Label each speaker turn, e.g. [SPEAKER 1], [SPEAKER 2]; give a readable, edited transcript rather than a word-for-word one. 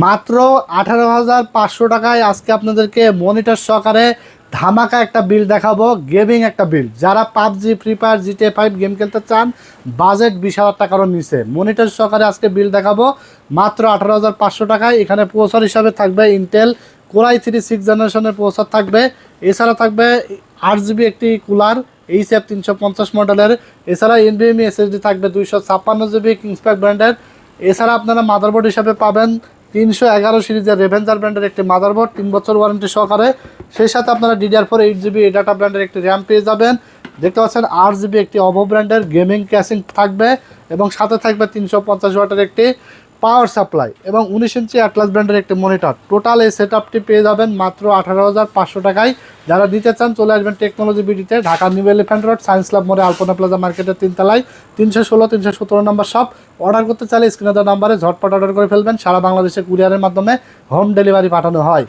[SPEAKER 1] মাত্র 18,500 টাকায় আজকে আপনাদেরকে মনিটর সহকারে ধামাকা একটা বিল দেখাবো, গেমিং একটা বিল। যারা PUBG, free fire, GTA 5 game খেলতে চান, বাজেট 20,000 টাকারও নিচে, মনিটর সহকারে আজকে বিল দেখাবো মাত্র 18,500 টাকায়। এখানে প্রসেসর হিসাবে থাকবে ইন্টেল Core i3 6th জেনারেশনের প্রসেসর থাকবে। এছাড়া থাকবে 8 GB একটি কুলার HF 350 মডেলের। এছাড়া NVMe SSD থাকবে 256 GB কিংসপ্যাক ব্র্যান্ডের। এছাড়া আপনারা মাদারবোর্ড হিসাবে পাবেন 311 সিরিজের রেভেঞ্জার ব্র্যান্ডের একটি মাদারবোর্ড 3 বছর ওয়ারেন্টি সহকারে। সেই সাথে আপনারা DDR4 8 GB ডাটা ব্র্যান্ডের একটি র্যাম পেয়ে যাবেন। দেখতে পাচ্ছেন 8 GB একটি অভো ব্র্যান্ডের গেমিং ক্যাসিং থাকবে এবং সাথে থাকবে 350 ওয়াটের একটি পাওয়ার সাপ্লাই এবং 19 ইঞ্চি অ্যাটলাস ব্র্যান্ডের একটি মনিটর। টোটাল এই সেটআপটি পেয়ে যাবেন মাত্র 18,500 টাকায়। যারা দিতে চান চলে আসবেন টেকনোলজি বিডিতে, Dhaka New Elephant Road, Science Club মোড়ে, আলপনা প্লাজা মার্কেটের 3 তলায়, 316 317 নম্বর শপ। অর্ডার করতে চাইলে স্ক্রিনে দেওয়া নাম্বারে ঝটপট অর্ডার করে ফেলবেন। সারা বাংলাদেশে কুরিয়ারের মাধ্যমে হোম ডেলিভারি পাঠানো হয়।